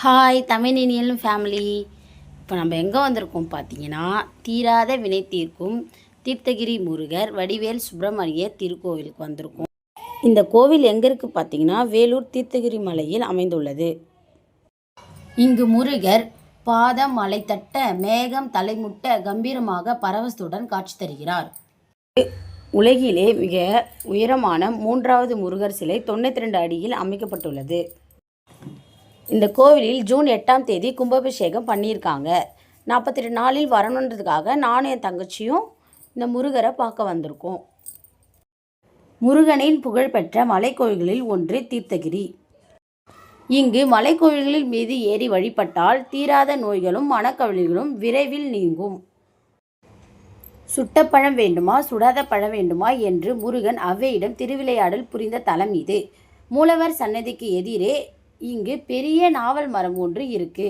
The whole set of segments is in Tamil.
Hi தமிழினியல் family. இப்போ நம்ம எங்கே வந்திருக்கோம் பார்த்தீங்கன்னா, தீராத வினை தீர்க்கும் தீர்த்தகிரி முருகர் வடிவேல் சுப்பிரமணிய திருக்கோவிலுக்கு வந்திருக்கோம். இந்த கோவில் எங்கே இருக்குது பார்த்தீங்கன்னா, வேலூர் தீர்த்தகிரி மலையில் அமைந்துள்ளது. இங்கு முருகர் பாதம் மலை தட்ட மேகம் தலைமுட்ட கம்பீரமாக பரவசத்துடன் காட்சி தருகிறார். உலகிலே மிக உயரமான 3வது முருகர் சிலை 92 அடியில் அமைக்கப்பட்டுள்ளது. இந்த கோவிலில் ஜூன் 8ஆம் தேதி கும்பாபிஷேகம் பண்ணியிருக்காங்க. 42 நாளில் வரணுன்றதுக்காக நானும் என் தங்கச்சியும் இந்த முருகரை பார்க்க வந்திருக்கோம். முருகனின் புகழ்பெற்ற மலைக்கோவில்களில் ஒன்று தீர்த்தகிரி. இங்கு மலைக்கோவில்களில் மீது ஏறி வழிபட்டால் தீராத நோய்களும் மனக்கவலைகளும் விரைவில் நீங்கும். சுட்ட பழம் வேண்டுமா சுடாத பழம் வேண்டுமா என்று முருகன் அவ்வையிடம் திருவிளையாடல் புரிந்த தலம் இது. மூலவர் சன்னதிக்கு எதிரே இங்கு பெரிய நாவல் மரம் ஒன்று இருக்கு.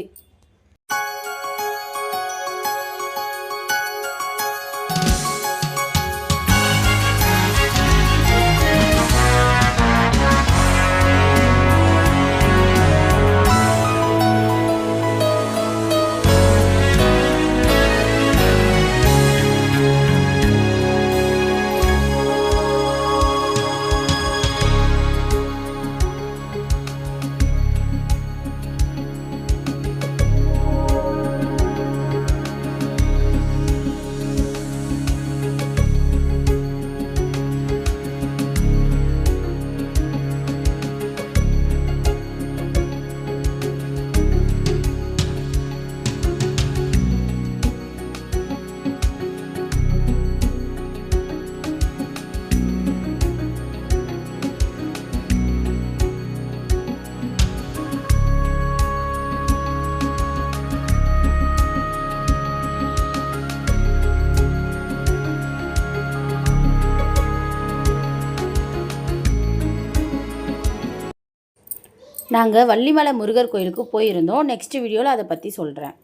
நாங்கள் வள்ளிமலை முருகர் கோயிலுக்கு போயிருந்தோம். நெக்ஸ்ட் வீடியோவில் அதை பற்றி சொல்கிறேன்.